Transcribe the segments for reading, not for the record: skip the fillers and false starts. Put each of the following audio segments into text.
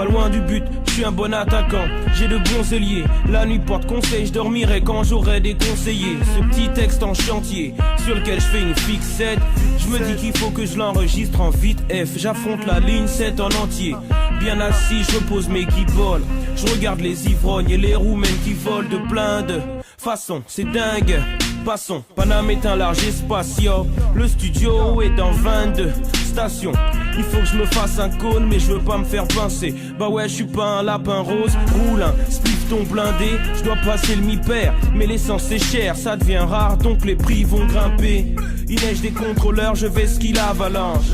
pas loin du but, je suis un bon attaquant. J'ai de bons ailiers, la nuit porte conseil, je dormirai quand j'aurai des conseillers. Ce petit texte en chantier, sur lequel je fais une fixette. Je me dis qu'il faut que je l'enregistre en vite F. J'affronte la ligne 7 en entier. Bien assis, je repose mes guibolles. Je regarde les ivrognes et les roumaines qui volent de plein de façons, c'est dingue. Passons, Paname est un large espace, yo. Le studio est dans 22 stations. Il faut que je me fasse un cône, mais je veux pas me faire pincer. Bah ouais, je suis pas un lapin rose. Roule un spliff ton blindé. Je dois passer le mi-père, mais l'essence c'est cher, ça devient rare, donc les prix vont grimper. Il neige des contrôleurs, je vais skier l'avalanche.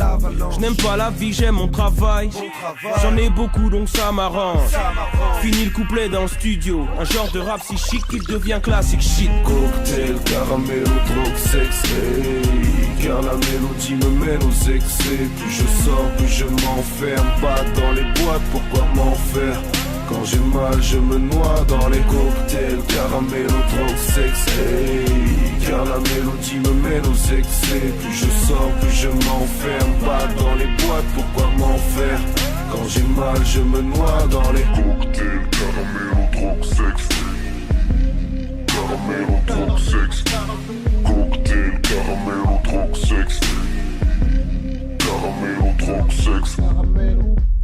Je n'aime pas la vie, j'aime mon travail. J'en ai beaucoup, donc ça m'arrange. Fini le couplet dans le studio. Un genre de rap si chic qu'il devient classique shit. Cocktail, caramel ou drogue, sexe, hey. Car la mélodie me mène aux excès. Plus je sors, plus je m'enferme. Pas dans les boîtes, pourquoi m'en faire? Quand j'ai mal, je me noie dans les cocktails. Caramel ou drogue, sexe, hey. Car la mélodie me mène aux excès. Plus je sors, plus je m'enferme. Pas dans les boîtes, pourquoi m'en faire? Quand j'ai mal, je me noie dans les cocktails. Caramel ou drogue, sexe. Caramel ou drogue, sexe. Cocktail, caramel ou drogue, sexe. Caramel ou drogue, sexe.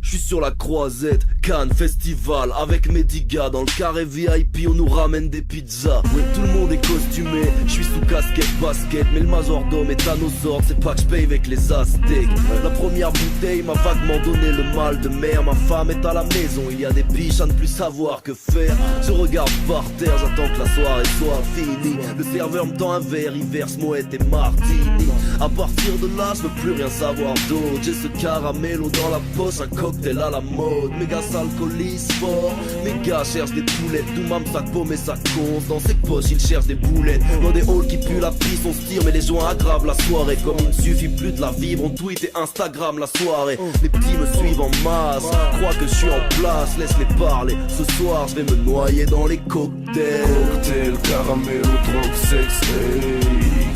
Je suis sur la croisette, Cannes Festival, avec mes 10 gars dans le carré VIP, on nous ramène des pizzas. Ouais, tout le monde est costumé, je suis sous casquette, basket, mais le majordome est à nos ordres, c'est pas que je paye avec les aztèques. La première bouteille m'a vaguement donné le mal de mer, ma femme est à la maison, il y a des biches à ne plus savoir que faire. Je regarde par terre, j'attends que la soirée soit finie. Le serveur me tend un verre, il verse moët et martini. À partir de là, je veux plus rien savoir d'autre. J'ai ce caramello dans la poche, un cocktail à la mode. Mes gars s'alcoolisent fort, mes gars cherchent des poulettes. Doumam sac pomme et sa conce, dans ses poches ils cherchent des boulettes. Dans des halls qui puent la pisse, on se tire mais les joints aggravent la soirée. Comme il ne suffit plus de la vivre, on tweet et Instagram la soirée. Les petits me suivent en masse, croient que je suis en place, laisse-les parler. Ce soir je vais me noyer dans les cocktails. Cocktail, caramel ou drogue, sexe, hey.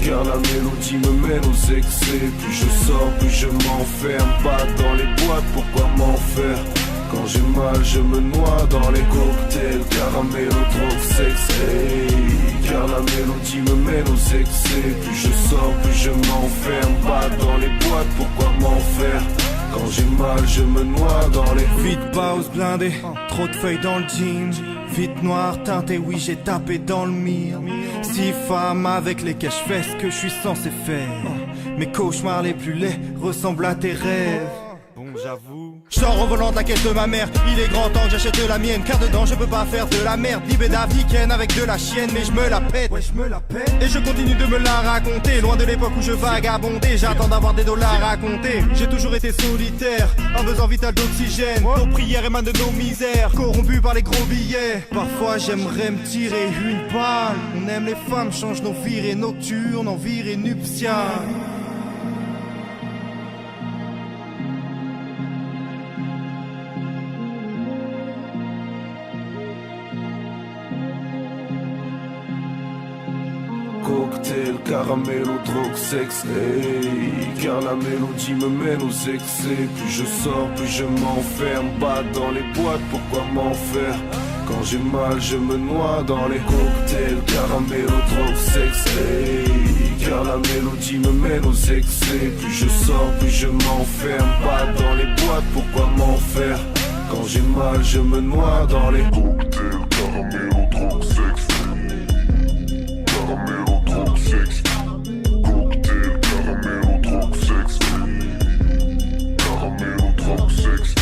Car la mélodie me mène aux excès. Plus je sors, plus je m'enferme. Pas dans les boîtes, pourquoi m'en faire? Quand j'ai mal, je me noie dans les cocktails. Caramel ou drogue, sexe, hey. Car la mélodie me mène aux excès. Plus je sors, plus je m'enferme. Pas dans les boîtes, pourquoi m'en faire? Quand j'ai mal, je me noie dans les vite pause blindé, trop de feuilles dans le jean. Vite noir teinté, oui j'ai tapé dans le mire. 6 femmes avec lesquelles je fais ce que je suis censé faire. Mes cauchemars les plus laids ressemblent à tes rêves. Bon j'avoue. Je sors au volant de la caisse de ma mère. Il est grand temps que j'achète de la mienne, car dedans je peux pas faire de la merde. Libéda africaine avec de la chienne, mais je me la pète. Ouais, je me la pète. Et je continue de me la raconter. Loin de l'époque où je vagabondais, j'attends d'avoir des dollars à compter. J'ai toujours été solitaire, un besoin vital d'oxygène. Nos prières émanent de nos misères, corrompus par les gros billets. Parfois j'aimerais me tirer une balle. On aime les femmes, change nos virées nocturnes en virées nuptiales. Cocktail, caramel ou drogue, sexe, hey. Car la mélodie me mène aux excès. Plus je sors, plus je m'enferme. Pas dans les boîtes, pourquoi m'en faire? Quand j'ai mal, je me noie dans les cocktails. Caramel ou drogue, sexe, hey. Car la mélodie me mène aux excès. Plus je sors, plus je m'enferme. Pas dans les boîtes, pourquoi m'en faire? Quand j'ai mal, je me noie dans les cocktails. Caramel ou drogue, sexe. Caramel ou drogue, sexe. Cocktail, caramel ou drogue, sexe. Caramel ou drogue, sexe.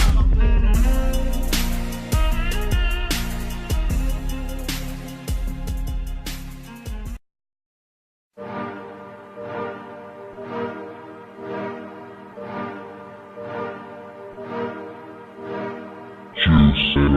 You say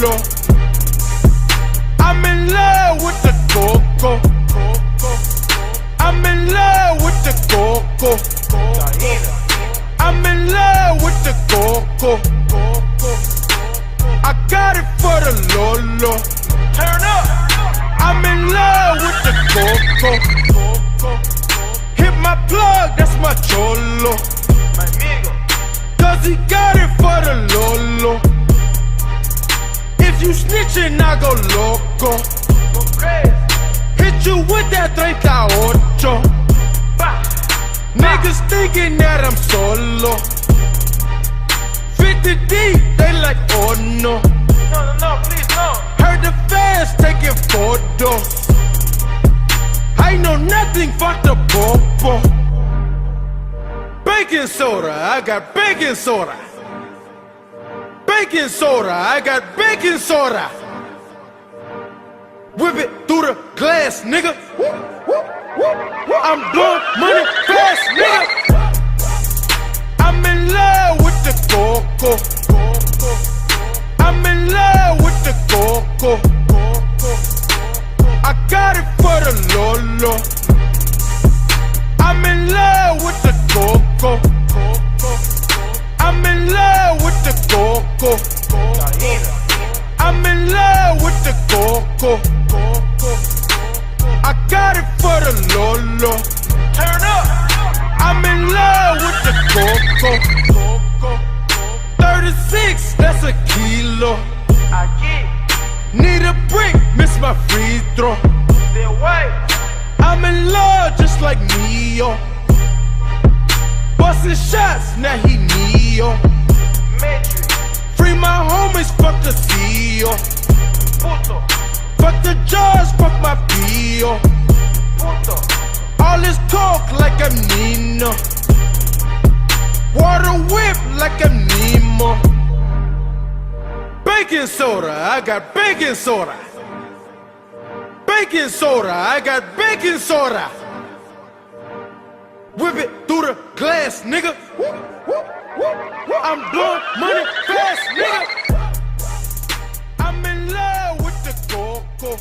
Lolo. I'm in love with the coco. I'm in love with the coco. I'm in love with the coco. I got it for the Lolo. Turn up. I'm in love with the coco. Hit my plug, that's my cholo. Cause he got it for the Lolo. If you snitchin', I go loco. Hit you with that 38. Niggas thinking that I'm solo. 50 deep, they like, oh no. No, please no. Heard the fans taking photos. I know nothing but the popo. Baking soda, I got baking soda. Baking soda, I got baking soda. Whip it through the glass, nigga. I'm blowing money fast, nigga. I'm in love with the coco. I'm in love with the coco. I got it for the Lolo. I'm in love with the coco. I'm in love with the coco. I'm in love with the coco. I got it for the Lolo. Turn up. I'm in love with the coco. 36, that's a kilo. I get. Need a brick, miss my free throw. I'm in love just like Neo. Bustin' shots, now he Neo. Free my homies, fuck the CEO. Fuck the judge, fuck my P.O. All this talk like I'm Nino. Water whip like I'm Nemo. Baking soda, I got baking soda. Baking soda, I got baking soda. Whip it through the glass, nigga. I'm blowing money fast, nigga. I'm in love with the coco.